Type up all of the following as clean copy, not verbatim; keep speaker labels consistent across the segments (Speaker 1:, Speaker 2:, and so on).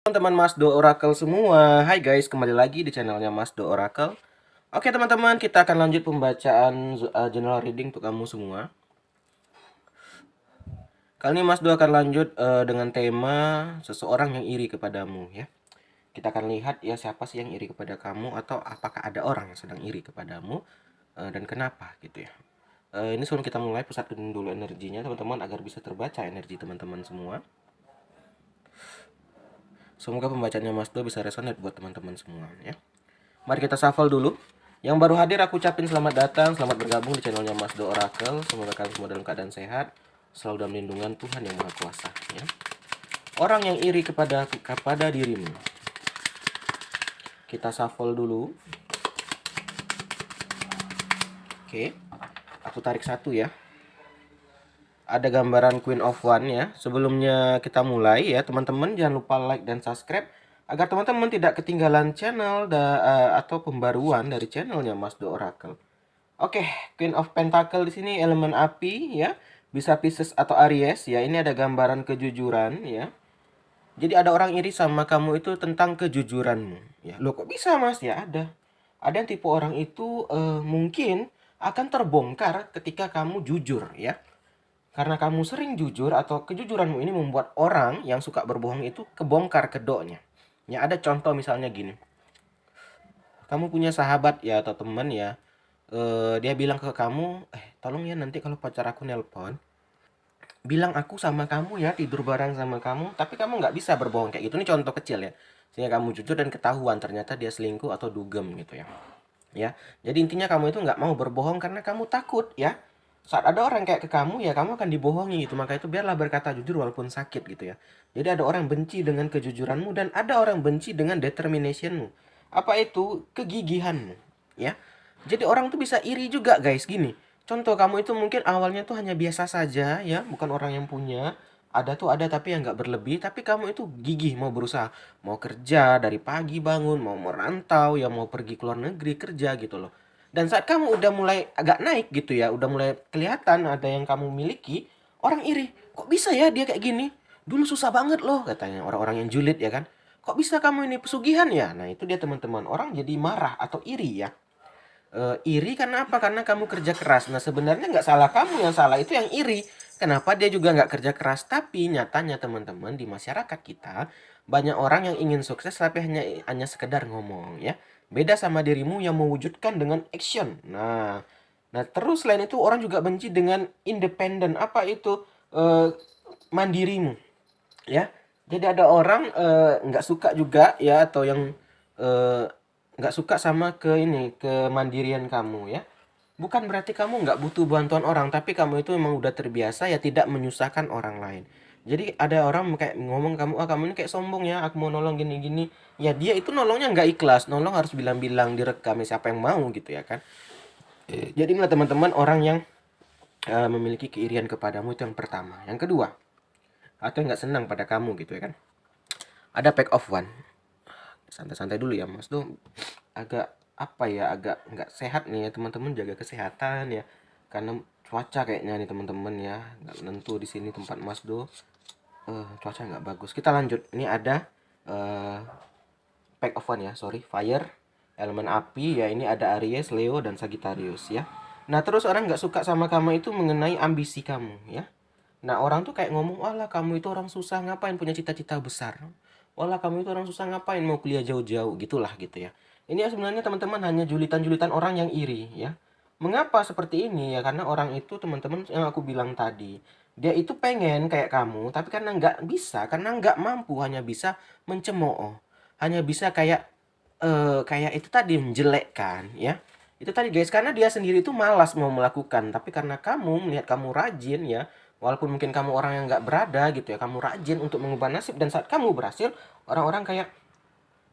Speaker 1: Teman-teman Masdo Oracle semua. Hai guys, kembali lagi di channelnya Masdo Oracle. Oke teman-teman, kita akan lanjut pembacaan general reading untuk kamu semua. Kali ini Masdo akan lanjut dengan tema seseorang yang iri kepadamu ya. Kita akan lihat ya siapa sih yang iri kepada kamu, atau apakah ada orang yang sedang iri kepadamu dan kenapa gitu ya. Ini sebelum kita mulai, pusatkan dulu energinya teman-teman agar bisa terbaca energi teman-teman semua. Semoga pembacaannya Masdo bisa resonate buat teman-teman semua ya. Mari kita shuffle dulu. Yang baru hadir aku ucapin selamat datang, selamat bergabung di channelnya Masdo Oracle. Semoga kalian semua dalam keadaan sehat, selalu dalam lindungan Tuhan yang Maha Kuasa ya. Orang yang iri kepada dirimu. Kita shuffle dulu. Oke. Aku tarik satu ya. Ada gambaran Queen of One ya. Sebelumnya kita mulai ya, teman-teman jangan lupa like dan subscribe agar teman-teman tidak ketinggalan channel atau pembaruan dari channelnya Masdo Oracle. Oke, Queen of Pentacle di sini elemen api ya. Bisa Pisces atau Aries ya. Ini ada gambaran kejujuran ya. Jadi ada orang iri sama kamu itu tentang kejujuranmu ya. Loh kok bisa Mas? Ya ada. Ada yang tipe orang itu mungkin akan terbongkar ketika kamu jujur ya. Karena kamu sering jujur atau kejujuranmu ini membuat orang yang suka berbohong itu kebongkar kedoknya. Ya ada contoh misalnya gini. Kamu punya sahabat ya atau teman ya. Dia bilang ke kamu, tolong ya nanti kalau pacar aku nelpon, bilang aku sama kamu ya, tidur bareng sama kamu, tapi kamu nggak bisa berbohong kayak gitu. Ini contoh kecil ya. Sehingga kamu jujur dan ketahuan ternyata dia selingkuh atau dugem gitu ya. Ya, jadi intinya kamu itu nggak mau berbohong karena kamu takut ya. Saat ada orang kayak ke kamu ya kamu akan dibohongi gitu. Maka itu biarlah berkata jujur walaupun sakit gitu ya. Jadi ada orang benci dengan kejujuranmu dan ada orang benci dengan determinationmu. Apa itu? Kegigihanmu ya. Jadi orang tuh bisa iri juga guys gini. Contoh kamu itu mungkin awalnya tuh hanya biasa saja ya, bukan orang yang punya. Ada tuh ada tapi yang nggak berlebih, tapi kamu itu gigih mau berusaha, mau kerja dari pagi bangun, mau merantau, ya mau pergi ke luar negeri kerja gitu loh. Dan saat kamu udah mulai agak naik gitu ya, udah mulai kelihatan ada yang kamu miliki, orang iri. Kok bisa ya dia kayak gini? Dulu susah banget loh katanya orang-orang yang julid ya kan. Kok bisa kamu ini pesugihan ya? Nah itu dia teman-teman, orang jadi marah atau iri ya. Iri karena apa? Karena kamu kerja keras. Nah sebenarnya nggak salah kamu, yang salah itu yang iri. Kenapa dia juga nggak kerja keras? Tapi nyatanya teman-teman di masyarakat kita banyak orang yang ingin sukses tapi hanya sekedar ngomong ya. Beda sama dirimu yang mewujudkan dengan action. Nah terus selain itu orang juga benci dengan independen. Apa itu? Mandirimu ya. Jadi ada orang nggak suka juga ya, atau yang eh, nggak suka sama kemandirian kamu ya. Bukan berarti kamu nggak butuh bantuan orang, tapi kamu itu memang udah terbiasa ya tidak menyusahkan orang lain. Jadi ada orang kayak ngomong kamu, kamu ini kayak sombong ya, aku mau nolong gini-gini. Ya dia itu nolongnya nggak ikhlas, nolong harus bilang-bilang direkam, ya siapa yang mau gitu ya kan. Jadi inilah teman-teman orang yang memiliki keirian kepadamu itu yang pertama. Yang kedua, atau nggak senang pada kamu gitu ya kan. Ada pack of one. Santai-santai dulu ya Mas tuh agak apa ya, agak nggak sehat nih ya teman-teman, jaga kesehatan ya karena cuaca kayaknya nih teman-teman ya nggak menentu di sini tempat Mas Do. Cuaca nggak bagus. Kita lanjut. Ini ada eh pack of one ya, sorry, fire, elemen api ya. Ini ada Aries, Leo dan Sagittarius ya. Nah terus orang nggak suka sama kamu itu mengenai ambisi kamu ya. Nah orang tuh kayak ngomong, walah kamu itu orang susah ngapain punya cita-cita besar. Walah kamu itu orang susah ngapain mau kuliah jauh-jauh, gitulah gitu ya. Ini ya sebenarnya teman-teman hanya julitan-julitan orang yang iri ya. Mengapa seperti ini ya? Karena orang itu teman-teman yang aku bilang tadi, dia itu pengen kayak kamu, tapi karena nggak bisa, karena nggak mampu, hanya bisa mencemooh, hanya bisa kayak itu tadi menjelekkan ya. Itu tadi guys, karena dia sendiri itu malas mau melakukan, tapi karena kamu melihat kamu rajin ya, walaupun mungkin kamu orang yang nggak berada gitu ya, kamu rajin untuk mengubah nasib, dan saat kamu berhasil, orang-orang kayak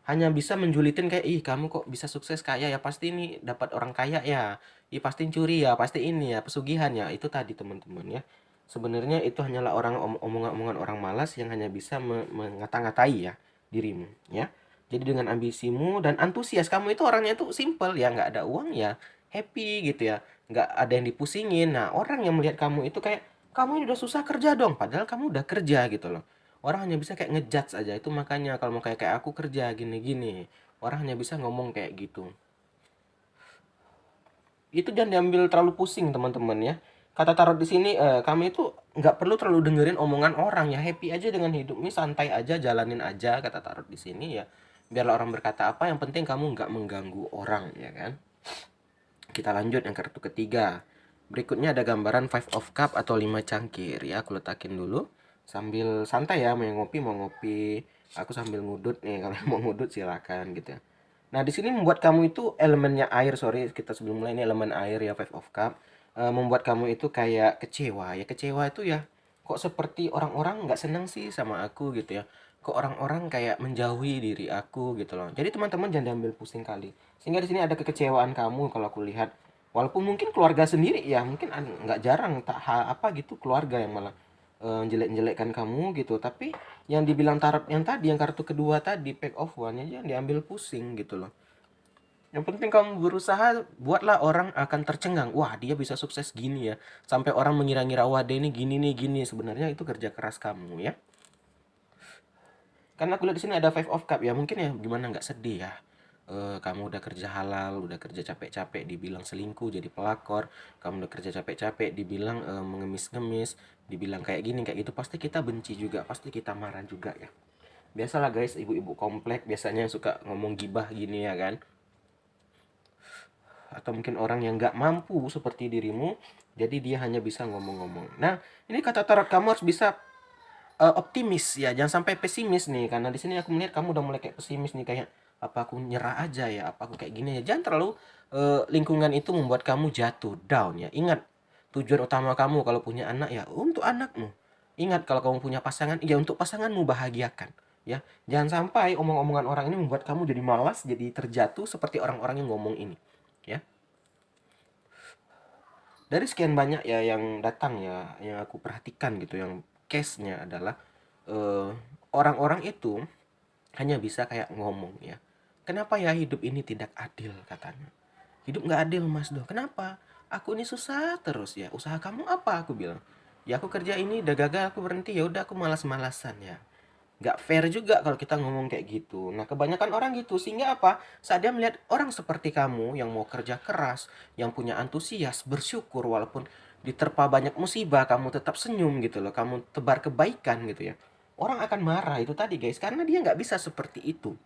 Speaker 1: hanya bisa menjulitin kayak, ih kamu kok bisa sukses kaya ya, pasti ini dapat orang kaya ya, ih pasti curi ya, pasti ini ya, pesugihan ya. Itu tadi teman-teman ya. Sebenarnya itu hanyalah omongan-omongan orang malas yang hanya bisa mengata-ngatai ya dirimu ya. Jadi dengan ambisimu dan antusias kamu itu orangnya itu simple ya, nggak ada uang ya, happy gitu ya, nggak ada yang dipusingin. Nah orang yang melihat kamu itu kayak, kamu ini udah susah kerja dong, padahal kamu udah kerja gitu loh. Orang hanya bisa kayak ngejudge aja. Itu makanya kalau mau kayak aku kerja gini-gini, orang hanya bisa ngomong kayak gitu. Itu jangan diambil terlalu pusing teman-teman ya. Kata tarot di sini, kami itu nggak perlu terlalu dengerin omongan orang ya. Happy aja dengan hidup ini, santai aja, jalanin aja, kata tarot di sini ya. Biarlah orang berkata apa, yang penting kamu nggak mengganggu orang ya kan. Kita lanjut yang kartu ketiga. Berikutnya ada gambaran Five of Cup atau 5 cangkir ya. Aku letakin dulu sambil santai ya, mau ngopi. Aku sambil ngudut nih, kalau mau ngudut silakan gitu ya. Nah, di sini membuat kamu itu elemennya air, sorry, kita sebelum mulai ini elemen air ya, Five of Cup. Membuat kamu itu kayak kecewa ya. Kecewa itu ya, kok seperti orang-orang nggak senang sih sama aku gitu ya. Kok orang-orang kayak menjauhi diri aku gitu loh. Jadi teman-teman jangan diambil pusing kali. Sehingga di sini ada kekecewaan kamu kalau aku lihat. Walaupun mungkin keluarga sendiri ya, mungkin nggak jarang tak apa gitu keluarga yang malah jelek-jelekkan kamu gitu. Tapi yang dibilang tarot yang tadi, yang kartu kedua tadi, pack of one, ya jangan diambil pusing gitu loh. Yang penting kamu berusaha, buatlah orang akan tercengang. Wah, dia bisa sukses gini ya. Sampai orang mengira-ngira, wah dia ini gini nih, gini. Sebenarnya itu kerja keras kamu ya. Karena aku lihat di sini ada Five of Cup ya. Mungkin ya gimana nggak sedih ya. Kamu udah kerja halal, udah kerja capek-capek, dibilang selingkuh, jadi pelakor. Kamu udah kerja capek-capek, dibilang mengemis-ngemis, dibilang kayak gini, kayak gitu. Pasti kita benci juga, pasti kita marah juga ya. Biasalah guys, ibu-ibu komplek biasanya suka ngomong gibah gini ya kan. Atau mungkin orang yang nggak mampu seperti dirimu, jadi dia hanya bisa ngomong-ngomong. Nah, ini kata tarot, kamu harus bisa optimis ya, jangan sampai pesimis nih, karena di sini aku melihat kamu udah mulai kayak pesimis nih, kayak apa aku nyerah aja ya, apa aku kayak gini ya. Jangan terlalu lingkungan itu membuat kamu jatuh down ya. Ingat, tujuan utama kamu kalau punya anak ya untuk anakmu. Ingat, kalau kamu punya pasangan ya untuk pasanganmu, bahagiakan ya. Jangan sampai omong-omongan orang ini membuat kamu jadi malas, jadi terjatuh seperti orang-orang yang ngomong ini ya. Dari sekian banyak ya yang datang ya, yang aku perhatikan gitu, yang case-nya adalah eh, orang-orang itu hanya bisa kayak ngomong ya. Kenapa ya hidup ini tidak adil katanya. Hidup nggak adil Mas Do. Kenapa? Aku ini susah terus ya. Usaha kamu apa? Aku bilang. Ya aku kerja ini udah gagal, aku berhenti, ya udah aku malas-malasan ya. Nggak fair juga kalau kita ngomong kayak gitu. Nah, kebanyakan orang gitu. Sehingga apa? Saat dia melihat orang seperti kamu yang mau kerja keras, yang punya antusias, bersyukur walaupun diterpa banyak musibah, kamu tetap senyum gitu loh. Kamu tebar kebaikan gitu ya. Orang akan marah itu tadi guys, karena dia nggak bisa seperti itu.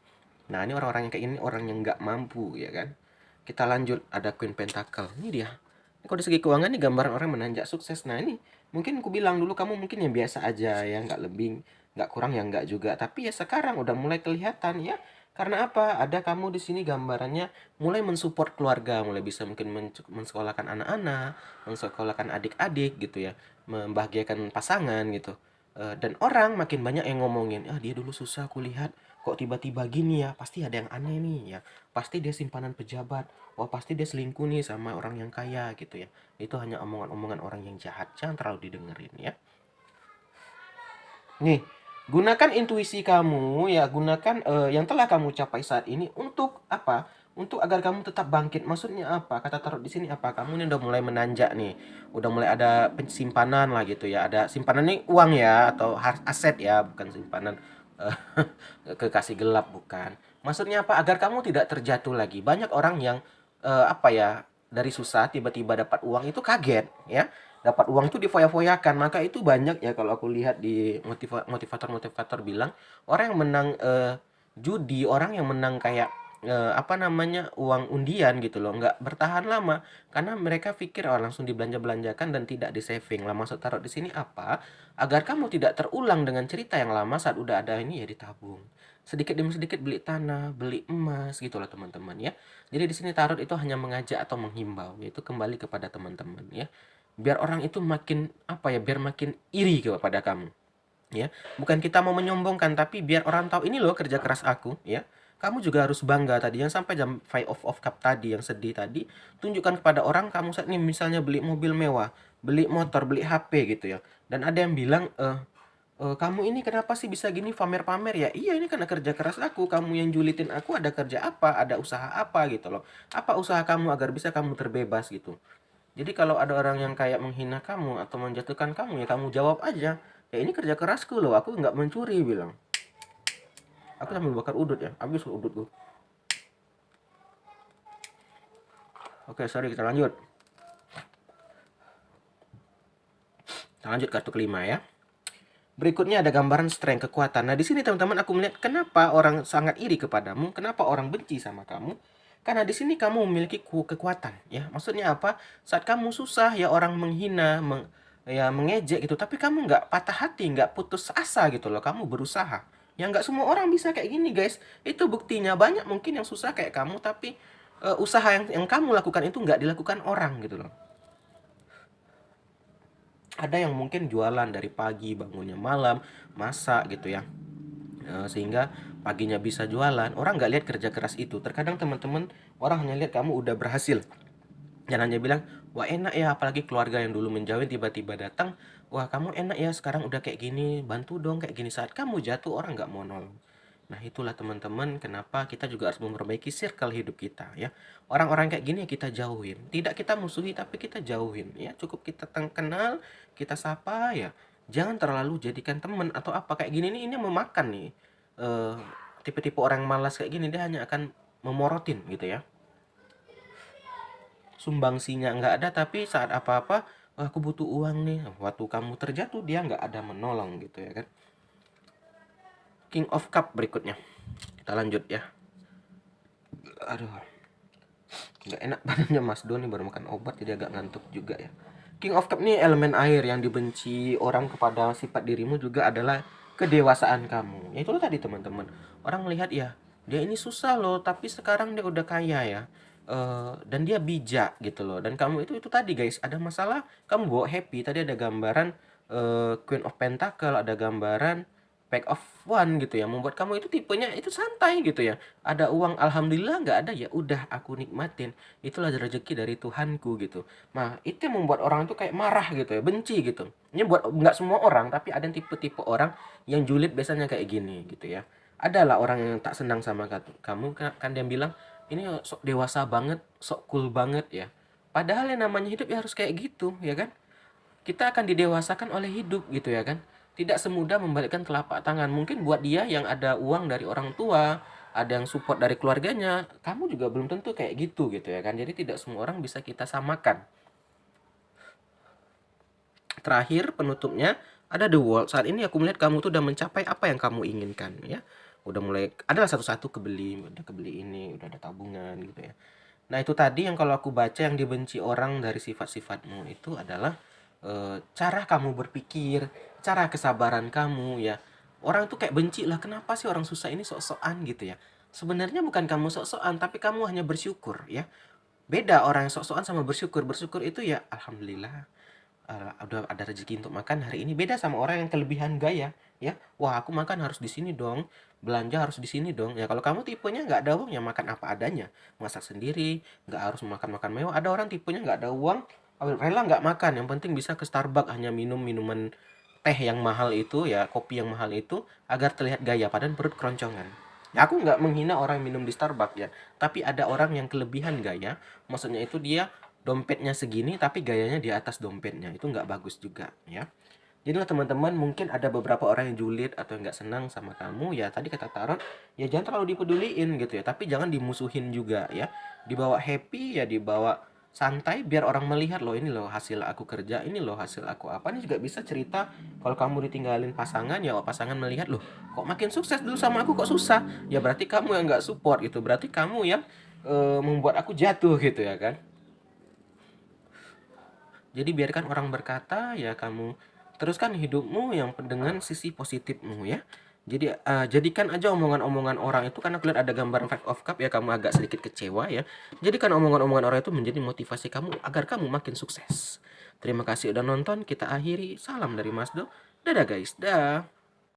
Speaker 1: Nah, ini orang-orang yang kayak ini, orang yang nggak mampu ya kan. Kita lanjut, ada Queen Pentacle. Ini dia. Ini kalau dari segi keuangan nih gambaran orang menanjak sukses. Nah, ini mungkin aku bilang dulu kamu mungkin yang biasa aja ya, nggak lebih, nggak kurang ya nggak juga. Tapi ya sekarang udah mulai kelihatan ya. Karena apa? Ada kamu di sini gambarannya mulai mensupport keluarga, mulai bisa mungkin mensekolahkan anak-anak, mensekolahkan adik-adik gitu ya, membahagiakan pasangan gitu. Dan orang makin banyak yang ngomongin, ah dia dulu susah kulihat, kok tiba-tiba gini ya, pasti ada yang aneh nih ya, pasti dia simpanan pejabat, wah pasti dia selingkuh nih sama orang yang kaya gitu ya. Itu hanya omongan-omongan orang yang jahat, jangan terlalu didengerin ya. Nih, gunakan intuisi kamu ya, gunakan yang telah kamu capai saat ini untuk apa? Untuk agar kamu tetap bangkit. Maksudnya apa? Kata taruh di sini apa? Kamu ini udah mulai menanjak nih. Udah mulai ada pensimpanan lah gitu ya. Ada simpanan nih uang ya atau aset ya, bukan simpanan eh, kekasih gelap bukan. Maksudnya apa? Agar kamu tidak terjatuh lagi. Banyak orang yang apa ya, dari susah tiba-tiba dapat uang itu kaget ya, dapat uang itu difoya-foyakan. Maka itu banyak ya, kalau aku lihat di motivator-motivator bilang orang yang menang judi, orang yang menang kayak apa namanya, uang undian gitu loh, nggak bertahan lama karena mereka pikir oh langsung dibelanja-belanjakan dan tidak di saving lah. Maksud taruh di sini apa? Agar kamu tidak terulang dengan cerita yang lama, saat udah ada ini ya ditabung sedikit demi sedikit, beli tanah, beli emas gitu loh teman-teman ya. Jadi di sini tarot itu hanya mengajak atau menghimbau, yaitu kembali kepada teman-teman ya. Biar orang itu makin apa ya, biar makin iri kepada kamu ya. Bukan kita mau menyombongkan, tapi biar orang tahu ini loh kerja keras aku ya. Kamu juga harus bangga tadi, yang sampai jam five of cup tadi yang sedih tadi, tunjukkan kepada orang kamu saat ini misalnya beli mobil mewah, beli motor, beli HP gitu ya. Dan ada yang bilang kamu ini kenapa sih bisa gini pamer-pamer ya? Iya, ini karena kerja keras aku. Kamu yang julitin aku, ada kerja apa, ada usaha apa gitu loh. Apa usaha kamu agar bisa kamu terbebas gitu. Jadi kalau ada orang yang kayak menghina kamu atau menjatuhkan kamu, ya kamu jawab aja. Ya ini kerja kerasku loh, aku nggak mencuri bilang. Aku sambil bakar udut ya, habis udutku. Oke, sorry, kita lanjut. Kita lanjut kartu kelima ya. Berikutnya ada gambaran strength, kekuatan. Nah, di sini teman-teman aku melihat kenapa orang sangat iri kepadamu, kenapa orang benci sama kamu. Karena di sini kamu memiliki kekuatan, ya. Maksudnya apa? Saat kamu susah, ya orang menghina, ya mengejek gitu, tapi kamu nggak patah hati, nggak putus asa gitu loh. Kamu berusaha. Ya nggak semua orang bisa kayak gini, guys. Itu buktinya banyak mungkin yang susah kayak kamu, tapi usaha yang kamu lakukan itu nggak dilakukan orang gitu loh. Ada yang mungkin jualan dari pagi, bangunnya malam, masak gitu ya. Sehingga paginya bisa jualan. Orang nggak lihat kerja keras itu. Terkadang teman-teman, orang hanya lihat kamu udah berhasil. Dan hanya bilang, wah enak ya, apalagi keluarga yang dulu menjauhin tiba-tiba datang. Wah kamu enak ya, sekarang udah kayak gini, bantu dong kayak gini. Saat kamu jatuh, orang nggak mau nolong. Nah itulah teman-teman kenapa kita juga harus memperbaiki circle hidup kita ya. Orang-orang kayak gini kita jauhin. Tidak kita musuhi tapi kita jauhin ya. Cukup kita kenal, kita sapa ya. Jangan terlalu jadikan teman atau apa kayak gini nih, ini memakan nih. Tipe-tipe orang malas kayak gini dia hanya akan memorotin gitu ya. Sumbangsinya nggak ada tapi saat apa-apa, wah, aku butuh uang nih. Waktu kamu terjatuh dia nggak ada menolong gitu ya kan. King of Cup berikutnya. Kita lanjut ya. Aduh, nggak enak badannya Mas Don nih, baru makan obat jadi agak ngantuk juga ya. King of Cup nih elemen air, yang dibenci orang kepada sifat dirimu juga adalah kedewasaan kamu. Ya itulah tadi teman-teman. Orang melihat ya, dia ini susah loh, tapi sekarang dia udah kaya ya. Dan dia bijak gitu loh. Dan kamu itu tadi guys, ada masalah, kamu bawa happy. Tadi ada gambaran Queen of Pentacle, ada gambaran Pack of One gitu ya, membuat kamu itu tipenya itu santai gitu ya. Ada uang alhamdulillah, nggak ada ya udah aku nikmatin. Itulah rezeki dari Tuhanku gitu. Nah, itu yang membuat orang itu kayak marah gitu ya, benci gitu. Ini buat nggak semua orang, tapi ada tipe-tipe orang yang julid biasanya kayak gini gitu ya. Adalah orang yang tak senang sama kamu kan dia bilang, ini sok dewasa banget, sok cool banget ya. Padahal yang namanya hidup ya harus kayak gitu ya kan. Kita akan didewasakan oleh hidup gitu ya kan. Tidak semudah membalikkan telapak tangan. Mungkin buat dia yang ada uang dari orang tua, ada yang support dari keluarganya, kamu juga belum tentu kayak gitu ya kan. Jadi tidak semua orang bisa kita samakan. Terakhir penutupnya ada The Wall. Saat ini aku melihat kamu tuh udah mencapai apa yang kamu inginkan ya. Udah mulai adalah satu-satu kebeli, udah kebeli ini, udah ada tabungan gitu ya. Nah, itu tadi yang kalau aku baca yang dibenci orang dari sifat-sifatmu itu adalah cara kamu berpikir, cara kesabaran kamu ya. Orang tuh kayak benci lah, kenapa sih orang susah ini sok-sokan gitu ya. Sebenarnya bukan kamu sok-sokan, tapi kamu hanya bersyukur ya. Beda orang yang sok-sokan sama bersyukur. Bersyukur itu ya alhamdulillah, udah ada rezeki untuk makan hari ini. Beda sama orang yang kelebihan gaya ya. Wah, aku makan harus di sini dong, belanja harus di sini dong ya. Kalau kamu tipenya nggak ada uang ya makan apa adanya, masak sendiri, nggak harus makan mewah. Ada orang tipenya nggak ada uang, rela nggak makan, yang penting bisa ke Starbucks, hanya minum minuman teh yang mahal itu ya, kopi yang mahal itu agar terlihat gaya padahal perut keroncongan. Ya, aku nggak menghina orang yang minum di Starbucks ya, tapi ada orang yang kelebihan gaya, maksudnya itu dia dompetnya segini tapi gayanya di atas dompetnya, itu nggak bagus juga ya. Jadilah teman-teman, mungkin ada beberapa orang yang julid atau yang nggak senang sama kamu ya, tadi kata Tarot ya jangan terlalu dipeduliin gitu ya, tapi jangan dimusuhin juga ya. Dibawa happy ya, dibawa santai biar orang melihat loh, ini loh hasil aku kerja, ini loh hasil aku apa. Ini juga bisa cerita kalau kamu ditinggalin pasangan ya, pasangan melihat loh kok makin sukses, dulu sama aku kok susah, ya berarti kamu yang nggak support gitu, berarti kamu yang membuat aku jatuh gitu ya kan. Jadi biarkan orang berkata ya, kamu teruskan hidupmu yang dengan sisi positifmu ya. Jadi jadikan aja omongan-omongan orang itu, karena aku lihat ada gambar Five of Cup ya, kamu agak sedikit kecewa ya. Jadikan omongan-omongan orang itu menjadi motivasi kamu agar kamu makin sukses. Terima kasih udah nonton, kita akhiri. Salam dari Mas Do. Dadah guys, dah.